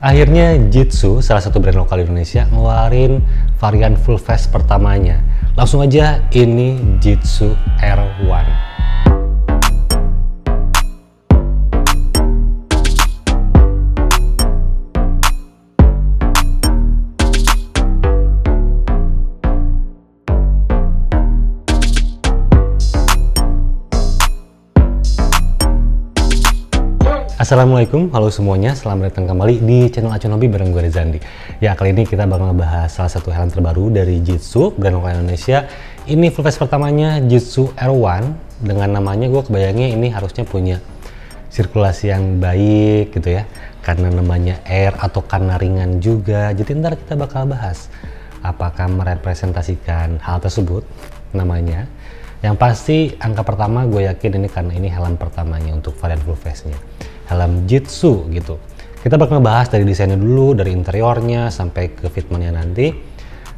Akhirnya Jitsu, salah satu brand lokal Indonesia, ngeluarin varian full face pertamanya. Langsung aja, ini Jitsu R1. Assalamualaikum, halo semuanya, selamat datang kembali di channel Acuan Hobi bareng gue Rezandi. Ya, kali ini kita bakal ngebahas salah satu helm terbaru dari Jitsu, brand lokal Indonesia. Ini full face pertamanya, Jitsu R1. Dengan namanya gue kebayangnya ini harusnya punya sirkulasi yang baik gitu ya, karena namanya air atau karena ringan juga. Jadi ntar kita bakal bahas apakah merepresentasikan hal tersebut namanya. Yang pasti angka pertama gue yakin ini karena ini helm pertamanya untuk varian full face-nya. Helm Jitsu gitu. Kita bakal ngebahas dari desainnya dulu, dari interiornya sampai ke fitmentnya nanti,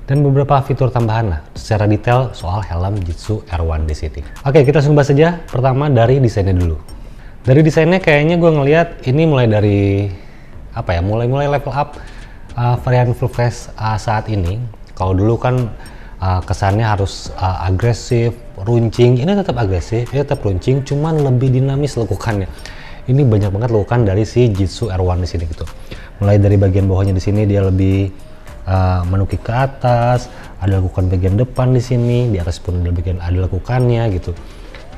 dan beberapa fitur tambahan lah secara detail soal helm Jitsu R1 di sini. Oke, kita langsung bahas aja. Pertama dari desainnya dulu. Dari desainnya kayaknya gue ngelihat ini mulai dari apa ya? Mulai level up varian full face saat ini. Kalau dulu kan kesannya harus agresif, runcing. Ini tetap agresif, ini tetap runcing, cuman lebih dinamis lekukannya. Ini banyak banget lekukan dari si Jitsu R1 di sini gitu. Mulai dari bagian bawahnya di sini dia lebih menukik ke atas, ada lekukan bagian depan di sini, di atas pun ada lekukannya gitu.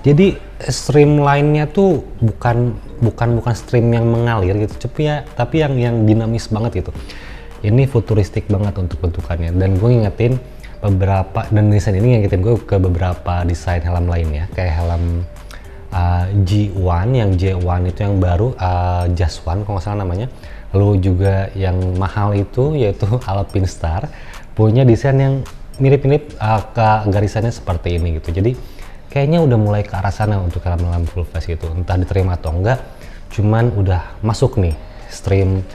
Jadi streamline-nya tuh bukan stream yang mengalir gitu, tapi yang dinamis banget gitu. Ini futuristik banget untuk bentukannya, dan gue ngingetin beberapa, dan desain ini ngingetin gue ke beberapa desain helm lainnya, kayak helm G1, yang J1 itu yang baru, Just One kalau nggak salah namanya. Lalu juga yang mahal itu yaitu Alpinstar, punya desain yang mirip-mirip ke garisannya seperti ini gitu. Jadi kayaknya udah mulai ke arah sana untuk helm-helm full face gitu. Entah diterima atau enggak, cuman udah masuk nih stream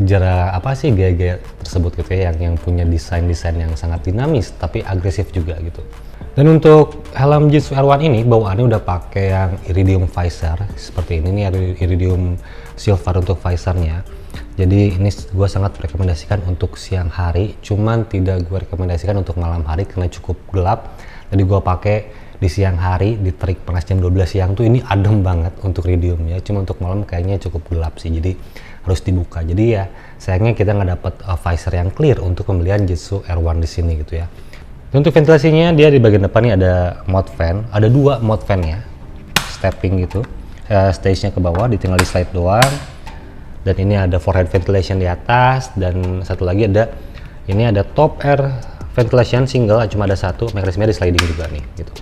gaya-gaya tersebut gitu ya, yang punya desain yang sangat dinamis tapi agresif juga gitu. Dan untuk helm Jitsu R1 ini bawaannya udah pakai yang iridium visor seperti ini nih, iridium silver untuk visornya. Jadi ini gue sangat rekomendasikan untuk siang hari, cuman tidak gue rekomendasikan untuk malam hari karena cukup gelap. Jadi gue pakai di siang hari, di terik panas jam 12 siang tuh ini adem banget untuk iridiumnya. Cuma untuk malam kayaknya cukup gelap sih, jadi harus dibuka. Jadi ya sayangnya kita nggak dapat visor yang clear untuk pembelian Jitsu R1 di sini gitu ya. Dan untuk ventilasinya, dia di bagian depan nih ada mode fan, ada dua mode fan ya, stepping gitu, stage-nya ke bawah, tinggal di slide doang. Dan ini ada forehead ventilation di atas, dan satu lagi ada top air ventilation single, cuma ada satu, mekanismenya di sliding juga nih gitu.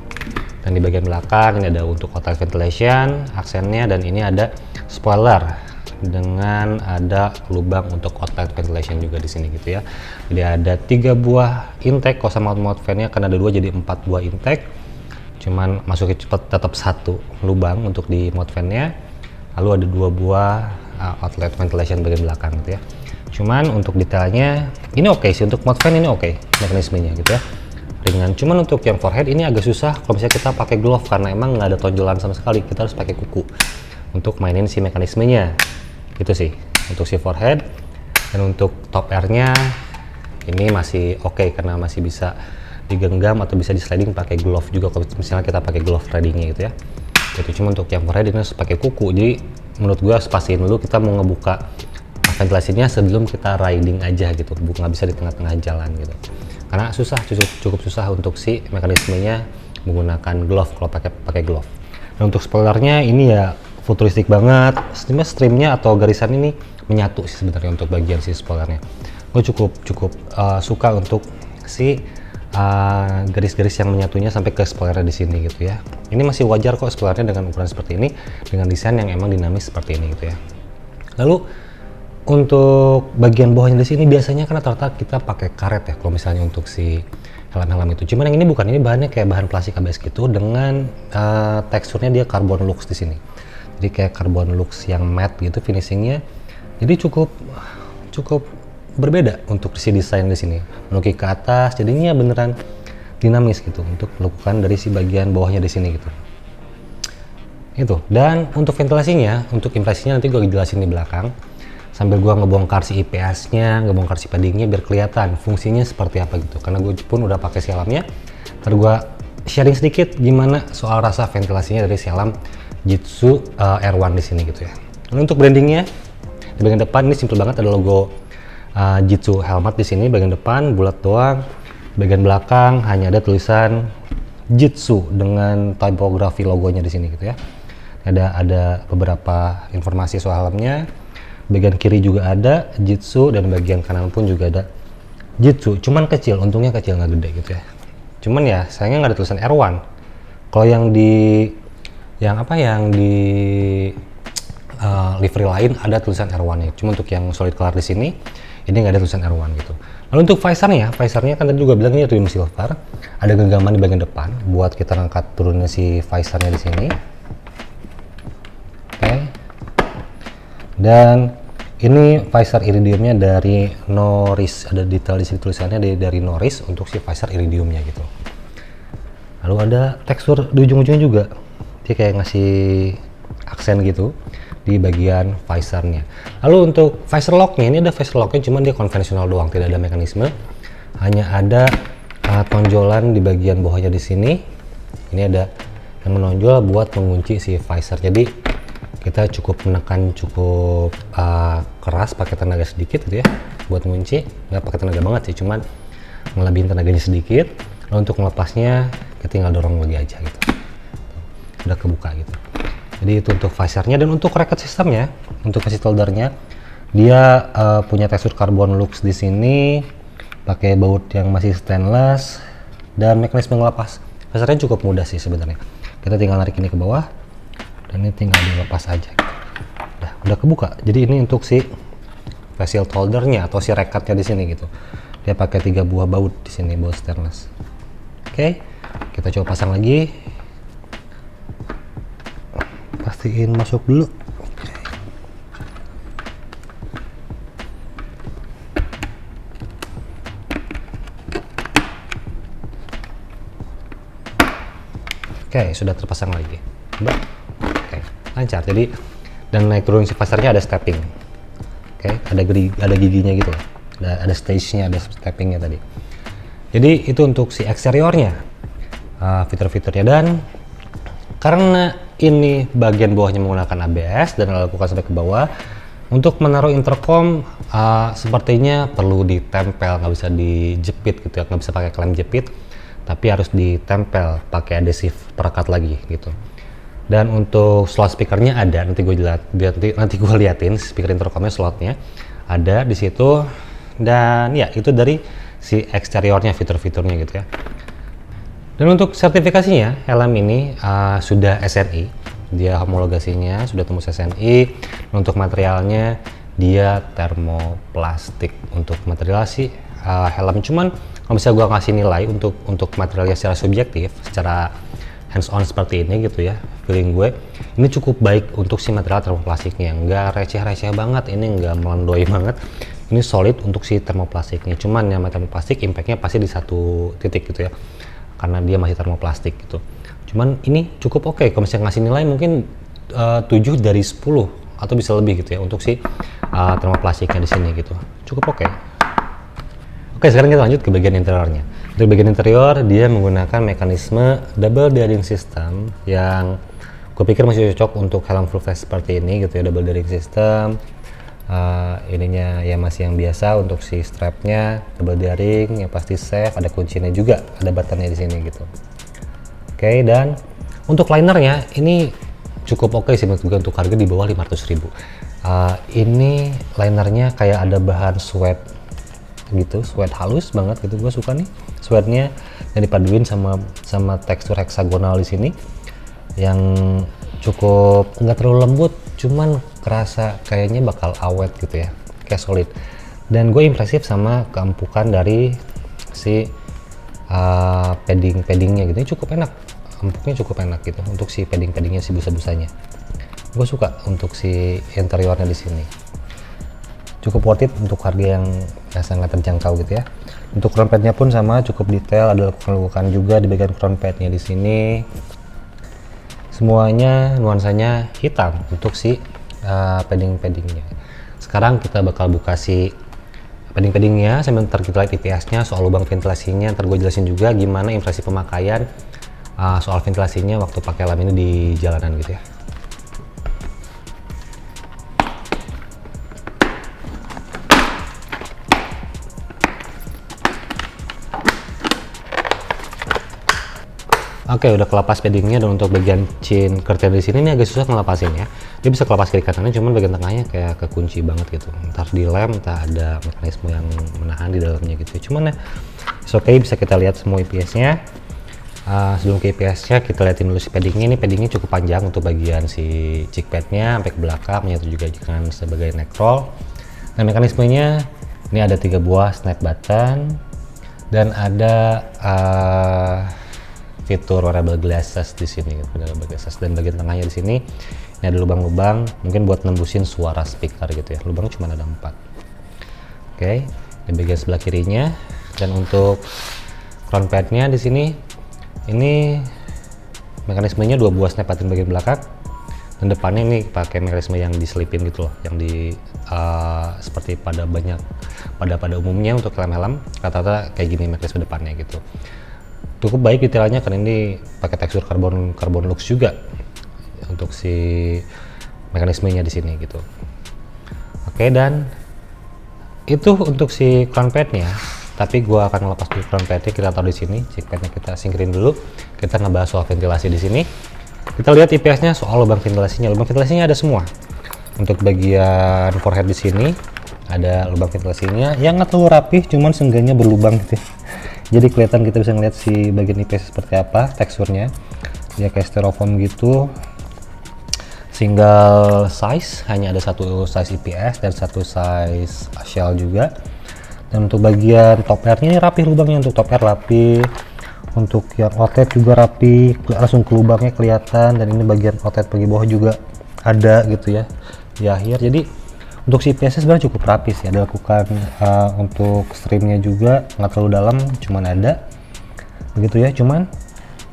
Dan di bagian belakang ini ada untuk outlet ventilation aksennya, dan ini ada spoiler dengan ada lubang untuk outlet ventilation juga di sini gitu ya. Jadi ada 3 buah intake, kalau sama mount fan-nya kan ada 2 jadi 4 buah intake. Cuman masukin cepat tetap 1 lubang untuk di mount fan-nya. Lalu ada 2 buah outlet ventilation bagian belakang gitu ya. Cuman untuk detailnya ini oke sih, untuk mount fan ini oke mekanismenya gitu ya. Ringan. Cuman untuk yang forehead ini agak susah kalau misalnya kita pakai glove karena emang nggak ada tonjolan sama sekali. Kita harus pakai kuku untuk mainin si mekanismenya. Itu sih untuk si forehead. Dan untuk top airnya ini masih oke karena masih bisa digenggam atau bisa di sliding pakai glove juga kalau misalnya kita pakai glove ridingnya gitu ya. Itu cuma untuk yang forehead ini harus pakai kuku, jadi menurut gua harus pastiin dulu kita mau ngebuka ventilasinya sebelum kita riding aja gitu, nggak bisa di tengah-tengah jalan gitu, karena cukup susah untuk si mekanismenya menggunakan glove kalau pakai glove. Dan untuk spoilernya ini ya futuristik banget, streamnya atau garisan ini menyatu sih sebenarnya untuk bagian si spoilernya. Gue cukup suka untuk si garis-garis yang menyatunya sampai ke spoilernya di sini gitu ya. Ini masih wajar kok spoilernya dengan ukuran seperti ini, dengan desain yang emang dinamis seperti ini gitu ya. Lalu untuk bagian bawahnya di sini biasanya kan rata-rata kita pakai karet ya kalau misalnya untuk si helm-helm itu. Cuman yang ini bukan, ini bahannya kayak bahan plastik ABS gitu dengan teksturnya dia carbon lux di sini. Jadi kayak carbon lux yang matte gitu finishingnya. Jadi cukup berbeda untuk si desain di sini. Menukik ke atas, jadinya beneran dinamis gitu untuk melakukan dari si bagian bawahnya di sini gitu. Itu. Dan untuk ventilasinya, untuk impresinya nanti gue jelasin di belakang. sambil gua ngebongkar si IPS-nya, ngebongkar si paddingnya biar kelihatan fungsinya seperti apa gitu. Karena gue pun udah pakai si helmnya. Ntar gua sharing sedikit gimana soal rasa ventilasinya dari si helm Jitsu R1 di sini gitu ya. Lalu untuk brandingnya di bagian depan ini simple banget, ada logo Jitsu helmet di sini bagian depan bulat doang. Bagian belakang hanya ada tulisan Jitsu dengan tipografi logonya di sini gitu ya. Ada beberapa informasi soal helmnya. Bagian kiri juga ada Jitsu dan bagian kanan pun juga ada Jitsu. Cuman kecil, untungnya kecil nggak gede gitu ya. Cuman ya sayangnya nggak ada tulisan R1. Kalau yang di livery lain ada tulisan R1-nya. Cuma untuk yang solid color di sini ini nggak ada tulisan R1 gitu. Lalu untuk visornya kan tadi juga bilang ini trim silver. Ada genggaman di bagian depan buat kita angkat turunnya si visornya di sini. Oke. Dan ini visor iridiumnya dari Norris, ada detail di sini tulisannya dari Norris untuk si visor iridiumnya gitu. Lalu ada tekstur di ujung-ujungnya juga, dia kayak ngasih aksen gitu di bagian visornya. Lalu untuk visor locknya, ini ada visor locknya, cuman dia konvensional doang, tidak ada mekanisme, hanya ada tonjolan di bagian bawahnya di sini. Ini ada yang menonjol buat mengunci si visor. Jadi kita cukup menekan cukup keras pakai tenaga sedikit gitu ya buat ngunci, nggak pakai tenaga banget sih, cuman ngelebihin tenaganya sedikit. Lalu untuk melepasnya kita tinggal dorong lagi aja gitu, udah kebuka gitu. Jadi itu untuk visornya. Dan untuk racket sistemnya, untuk kasih holdernya dia punya tekstur carbon lux di sini, pakai baut yang masih stainless, dan mekanisme ngelepas visornya cukup mudah sih sebenarnya. Kita tinggal narik ini ke bawah dan ini tinggal dilepas aja gitu. Udah kebuka. Jadi ini untuk si face shield holdernya atau si rekatnya di sini gitu. Dia pakai 3 buah baut di sini, baut stainless. Oke, kita coba pasang lagi. Pastiin masuk dulu. Oke, sudah terpasang lagi. Coba. Lancar. Jadi dan naik turun si visornya ada stepping. Oke, ada giginya gitu. Ada stage-nya, ada steppingnya tadi. Jadi itu untuk si eksteriornya, fitur-fiturnya. Dan karena ini bagian bawahnya menggunakan ABS dan lakukan sampai ke bawah, untuk menaruh intercom sepertinya perlu ditempel, nggak bisa dijepit gitu ya, nggak bisa pakai klem jepit, tapi harus ditempel pakai adhesif perekat lagi gitu. Dan untuk slot speakernya ada, nanti gue liatin speaker intercomnya, slotnya ada di situ. Dan ya itu dari si eksteriornya, fitur-fiturnya gitu ya. Dan untuk sertifikasinya, helm ini sudah SNI, dia homologasinya sudah tembus SNI. Untuk materialnya dia termoplastik untuk material helm. Cuman kalau bisa gue ngasih nilai untuk materialnya secara subjektif, secara hands on seperti ini gitu ya, feeling gue ini cukup baik untuk si material termoplastiknya. Nggak receh-receh banget, ini nggak melondoi banget, ini solid untuk si termoplastiknya. Cuman yang termoplastik impactnya pasti di satu titik gitu ya, karena dia masih termoplastik gitu. Cuman ini cukup oke. Kalau misalnya ngasih nilai mungkin 7 dari 10 atau bisa lebih gitu ya untuk si termoplastiknya di sini gitu, cukup oke. Oke, sekarang kita lanjut ke bagian interiornya. Untuk bagian interior dia menggunakan mekanisme double bearing system yang gue pikir masih cocok untuk helm full face seperti ini gitu ya, double bearing system. Ininya ya masih yang biasa untuk si strapnya double bearing, yang pasti safe, ada kuncinya juga, ada buttonnya di sini gitu. Oke, dan untuk linernya ini cukup oke sih menurut gue untuk harga di bawah 500.000. Ini linernya kayak ada bahan suede gitu, suede halus banget gitu, gue suka nih suede-nya, yang dipaduin sama tekstur heksagonal di sini yang cukup nggak terlalu lembut, cuman kerasa kayaknya bakal awet gitu ya, kayak solid. Dan gue impresif sama keempukan dari si paddingnya gitu, ini cukup enak, empuknya cukup enak gitu untuk si paddingnya, si busa-busanya. Gue suka untuk si interiornya di sini, cukup worth it untuk harga yang sangat terjangkau gitu ya. Untuk crown padnya pun sama, cukup detail, ada lekukan juga di bagian crown padnya di sini. Semuanya nuansanya hitam untuk si paddingnya. Sekarang kita bakal buka si padding-paddingnya, sambil ntar kita lihat IPS-nya, soal lubang ventilasinya, ntar gue jelasin juga gimana impresi pemakaian soal ventilasinya waktu pakai helm ini di jalanan gitu ya. Oke, udah kelepas paddingnya, dan untuk bagian chin curtain di sini ini agak susah ngelepasin ya. Dia bisa kelepas kiri kanannya, cuman bagian tengahnya kayak kekunci banget gitu. Ntar dilem, entah ada mekanisme yang menahan di dalamnya gitu. Cuman ya, oke, bisa kita lihat semua IPS-nya. Sebelum ke IPS-nya, kita liatin dulu si paddingnya. Ini paddingnya cukup panjang untuk bagian si cheek pad-nya sampai ke belakang, menyatu juga dengan sebagai neck roll. Dan mekanismenya ini ada 3 buah snap button dan ada fitur wearable glasses di sini, wearable glasses. Dan bagian tengahnya di sini ini ada lubang-lubang, mungkin buat nembusin suara speaker gitu ya. Lubangnya cuma ada 4. Oke, di bagian sebelah kirinya. Dan untuk crown pad-nya di sini, ini mekanismenya 2 buah snap button bagian belakang, dan depannya ini pakai mekanisme yang diselipin gitu loh, yang di seperti pada umumnya untuk helm-helm rata-rata kayak gini mekanisme depannya gitu. Cukup baik detailnya karena ini pakai tekstur karbon lux juga untuk si mekanismenya di sini gitu. Oke, dan itu untuk si crown pad-nya. Tapi gua akan lepas dulu crown pad-nya, kita taruh di sini. Cheek pad-nya kita singkirin dulu. Kita ngebahas soal ventilasi di sini. Kita lihat IPS-nya soal lubang ventilasinya. Lubang ventilasinya ada semua. Untuk bagian forehead di sini ada lubang ventilasinya yang nggak terlalu rapih, cuman seenggaknya berlubang gitu. Jadi kelihatan, kita bisa ngeliat si bagian IPS seperti apa teksturnya. Dia kayak styrofoam gitu. Single size, hanya ada 1 size IPS dan 1 size shell juga. Dan untuk bagian top air-nya ini rapi lubangnya, untuk top air rapi. Untuk yang outlet juga rapi, langsung ke lubangnya kelihatan. Dan ini bagian outlet bagi bawah juga ada gitu ya di akhir. Jadi untuk si IPS sebenarnya cukup rapi sih. Ada lakukan untuk streamnya juga nggak terlalu dalam, cuman ada begitu ya. Cuman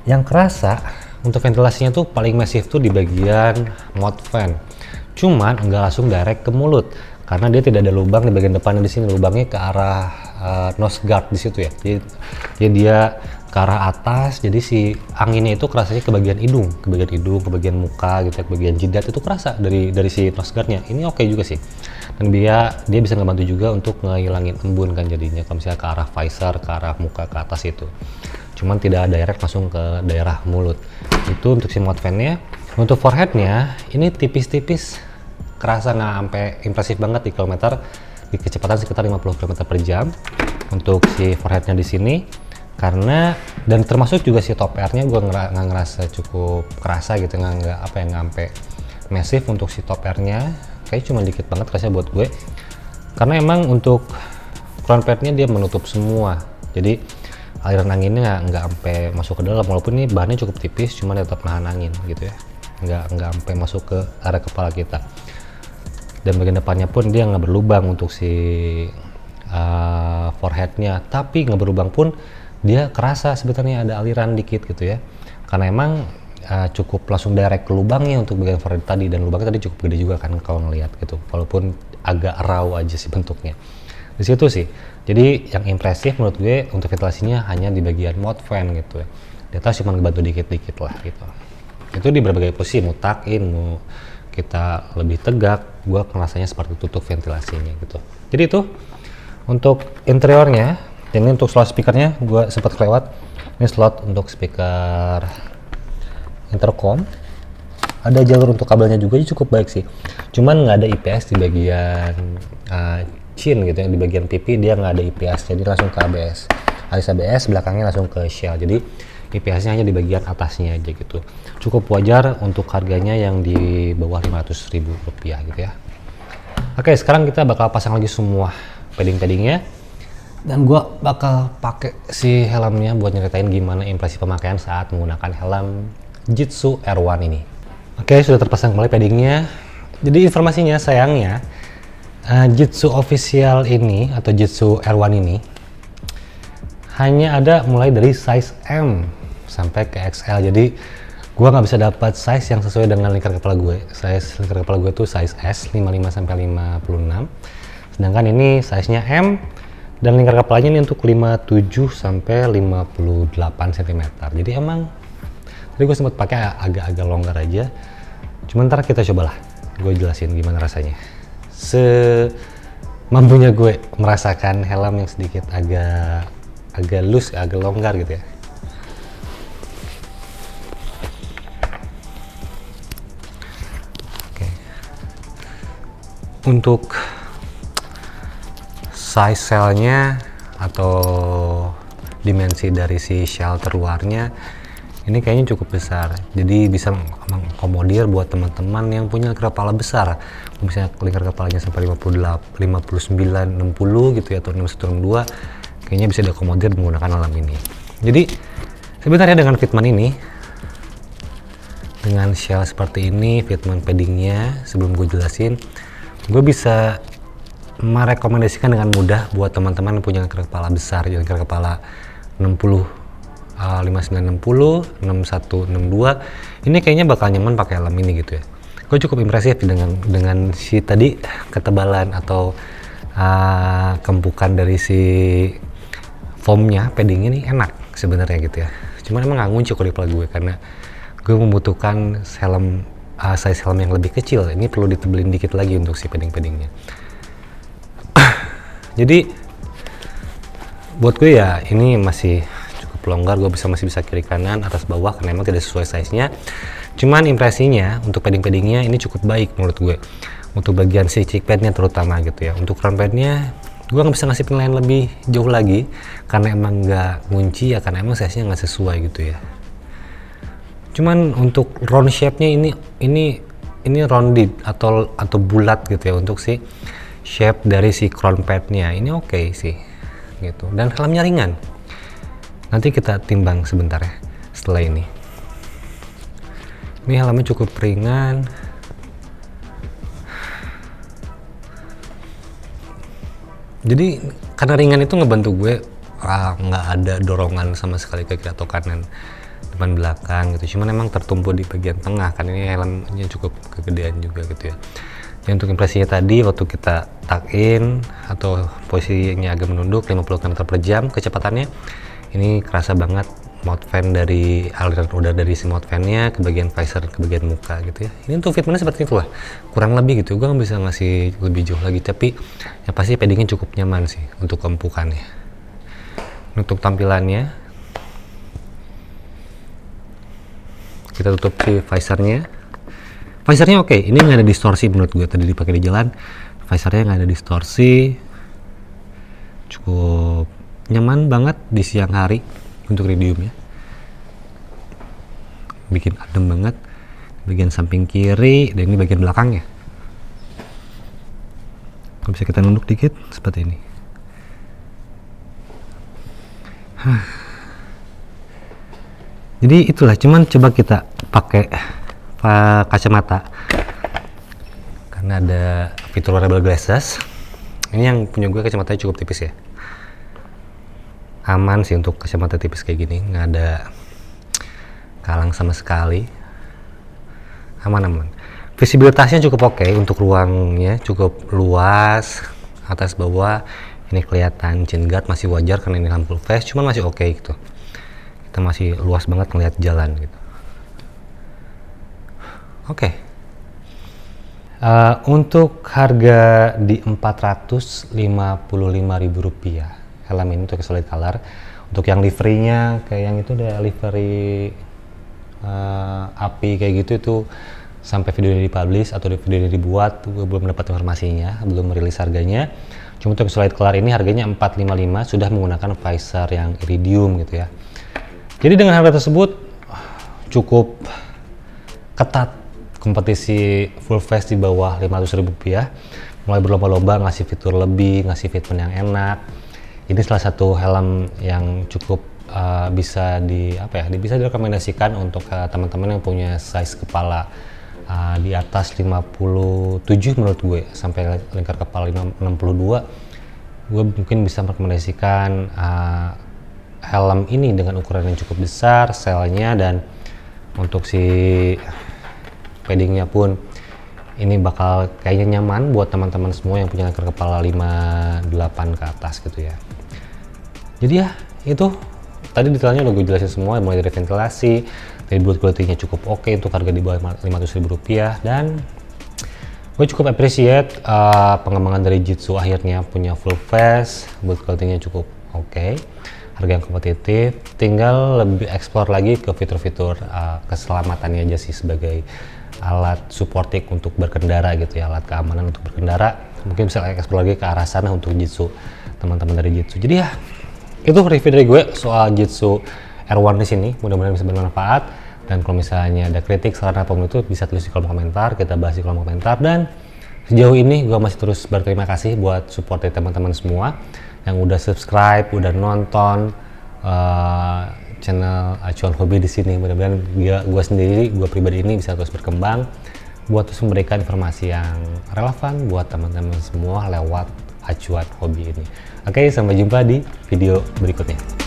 yang kerasa untuk ventilasinya tuh paling masif tuh di bagian mouth fan. Cuman nggak langsung direct ke mulut karena dia tidak ada lubang di bagian depannya di sini. Lubangnya ke arah nose guard di situ ya. Jadi dia ke arah atas, jadi si anginnya itu kerasanya ke bagian hidung, ke bagian muka gitu ya, ke bagian jidat itu kerasa dari si nose guard-nya. Ini oke juga sih. Dan dia bisa ngebantu juga untuk ngehilangin embun kan jadinya kalau misalnya ke arah visor, ke arah muka, ke atas itu. Cuman tidak direct langsung ke daerah mulut. Itu untuk si mouth fan-nya. Untuk forehead-nya ini tipis-tipis, kerasa nggak sampai impresif banget di kilometer, di kecepatan sekitar 50 km per jam untuk si forehead-nya di sini. Karena, dan termasuk juga si top air-nya gue nggak ngerasa cukup kerasa gitu, nggak sampai massive untuk si top air-nya, kayak cuma dikit banget rasanya buat gue. Karena emang untuk crown pad-nya dia menutup semua, jadi aliran anginnya nggak sampai masuk ke dalam, walaupun ini bahannya cukup tipis, cuma tetap nahan angin gitu ya, nggak sampai masuk ke area kepala kita. Dan bagian depannya pun dia nggak berlubang untuk si forehead-nya, tapi nggak berlubang pun dia kerasa sebenarnya ada aliran dikit gitu ya, karena emang cukup langsung direct ke lubangnya untuk bagian forehead tadi, dan lubangnya tadi cukup gede juga kan kalau ngelihat gitu, walaupun agak raw aja sih bentuknya di situ sih. Jadi yang impresif menurut gue untuk ventilasinya hanya di bagian mouth fan gitu ya, di atas cuma ngebantu dikit-dikit lah gitu. Itu di berbagai posisi, mau tuck in, mau kita lebih tegak, gue ngerasanya seperti tutup ventilasinya gitu. Jadi itu untuk interiornya. Dan ini untuk slot speakernya gue sempat kelewat. Ini slot untuk speaker intercom. Ada jalur untuk kabelnya juga, cukup baik sih. Cuman nggak ada IPS di bagian chin gitu, yang di bagian pipi dia nggak ada IPS, jadi langsung ke ABS. Alis ABS, belakangnya langsung ke shell. Jadi IPS-nya hanya di bagian atasnya aja gitu. Cukup wajar untuk harganya yang di bawah 500.000 rupiah gitu ya. Oke, sekarang kita bakal pasang lagi semua padding-paddingnya. Dan gue bakal pakai si helmnya buat nyeritain gimana impresi pemakaian saat menggunakan helm Jitsu R1 ini. Oke, sudah terpasang kembali paddingnya. Jadi informasinya, sayangnya Jitsu official ini atau Jitsu R1 ini hanya ada mulai dari size M sampai ke XL. Jadi Gua nggak bisa dapat size yang sesuai dengan lingkar kepala gue. Size lingkar kepala gue tuh size S 55 sampai 56. Sedangkan ini size-nya M dan lingkar kepalanya ini untuk 57 sampai 58 cm. Jadi emang tadi gue sempat pakai agak-agak longgar aja. Cuman ntar kita cobalah. Gue jelasin gimana rasanya. Mampunya gue merasakan helm yang sedikit agak loose, agak longgar gitu ya. Untuk size shellnya atau dimensi dari si shell terluarnya ini kayaknya cukup besar, jadi bisa mengakomodir buat teman-teman yang punya lingkar kepala besar. Misalnya lingkar kepalanya sampai 59, 60 gitu ya, atau 61, 62, kayaknya bisa diakomodir menggunakan helm ini. Jadi sebenarnya dengan fitment ini, dengan shell seperti ini, fitment paddingnya, sebelum gue jelasin, gue bisa merekomendasikan dengan mudah buat teman-teman yang punya lingkar kepala besar, lingkar kepala 60, 59, 60, 61, 62, ini kayaknya bakal nyaman pakai helm ini gitu ya. Gue cukup impresif dengan si tadi ketebalan atau kempukan dari si foamnya, padding ini enak sebenarnya gitu ya. Cuman emang nggak ngunci kalau di kepala gue karena gue membutuhkan helm size helm yang lebih kecil. Ini perlu ditebelin dikit lagi untuk si padding-paddingnya. Jadi buat gue ya ini masih cukup longgar, gue masih bisa kiri kanan, atas bawah karena emang tidak sesuai size-nya. Cuman impresinya untuk padding-paddingnya ini cukup baik menurut gue. Untuk bagian si cheek padnya terutama gitu ya. Untuk front padnya gue nggak bisa ngasih penilaian lebih jauh lagi karena emang nggak ngunci ya, karena emang size-nya nggak sesuai gitu ya. Cuman untuk round shape-nya ini rounded atau bulat gitu ya untuk si shape dari si crown pad-nya. Ini oke sih gitu. Dan helmnya ringan. Nanti kita timbang sebentar ya setelah ini. Ini helmnya cukup ringan. Jadi karena ringan itu ngebantu gue nggak ada dorongan sama sekali ke kiri atau kanan, depan belakang gitu. Cuman emang tertumpu di bagian tengah kan, ini helmnya cukup kegedean juga gitu ya. Jadi untuk impresinya tadi waktu kita tuck in atau posisinya agak menunduk 50 km per jam kecepatannya, ini kerasa banget mount fan dari aliran udara dari si mount fan-nya ke bagian visor, ke bagian muka gitu ya. Ini untuk fitmentnya seperti itulah, kurang lebih gitu. Gue nggak bisa ngasih lebih jauh lagi, tapi ya pasti paddingnya cukup nyaman sih untuk kempukannya. Untuk tampilannya, kita tutup si visornya. Visornya oke, ini nggak ada distorsi menurut gue. Tadi dipakai di jalan, visornya nggak ada distorsi, cukup nyaman banget di siang hari untuk iridiumnya. Bikin adem banget. Bagian samping kiri dan ini bagian belakangnya. Kalau bisa kita nunduk dikit seperti ini. Jadi itulah, cuman coba kita pakai kacamata karena ada fitur wearable glasses. Ini yang punya gue kacamatanya cukup tipis ya, aman sih untuk kacamata tipis kayak gini, nggak ada kalang sama sekali, aman. Visibilitasnya cukup oke, untuk ruangnya cukup luas, atas bawah ini kelihatan chin guard masih wajar karena ini lampu flash, cuman masih oke gitu. Kita masih luas banget ngeliat jalan gitu. Oke. Untuk harga di Rp455.000 helm ini untuk solid color. Untuk yang liverynya kayak yang itu udah livery API kayak gitu, itu sampai video ini dipublish atau video ini dibuat gue belum dapat informasinya, belum merilis harganya. Cuma untuk solid color ini harganya 455 sudah menggunakan visor yang iridium gitu ya. Jadi dengan harga tersebut cukup ketat kompetisi full face di bawah Rp500.000, mulai berlomba-lomba ngasih fitur lebih, ngasih fitment yang enak. Ini salah satu helm yang cukup bisa bisa direkomendasikan untuk teman-teman yang punya size kepala di atas 57 menurut gue, sampai lingkar kepala 62. Gue mungkin bisa merekomendasikan helm ini dengan ukuran yang cukup besar, selnya, dan Untuk si paddingnya pun ini bakal kayaknya nyaman buat teman-teman semua yang punya leher kepala 58 ke atas gitu ya. Jadi ya itu tadi detailnya udah gue jelasin semua, mulai dari ventilasi, dari build quality-nya cukup oke untuk harga di bawah Rp500.000, dan gue cukup appreciate pengembangan dari Jitsu akhirnya punya full face, build quality-nya cukup oke, harga yang kompetitif, tinggal lebih explore lagi ke fitur-fitur keselamatannya aja sih sebagai alat supporting untuk berkendara gitu ya, alat keamanan untuk berkendara. Mungkin bisa explore lagi ke arah sana untuk Jitsu, teman-teman dari Jitsu. Jadi ya itu review dari gue soal Jitsu R1 di sini, mudah-mudahan bisa bermanfaat. Dan kalau misalnya ada kritik, saran apapun itu bisa tulis di kolom komentar, kita bahas di kolom komentar. Dan sejauh ini gue masih terus berterima kasih buat support dari teman-teman semua yang udah subscribe, udah nonton channel Acuan Hobi di sini. Mudah-mudahan gue sendiri, gue pribadi ini bisa terus berkembang buat terus memberikan informasi yang relevan buat teman-teman semua lewat Acuan Hobi ini. Oke, sampai jumpa di video berikutnya.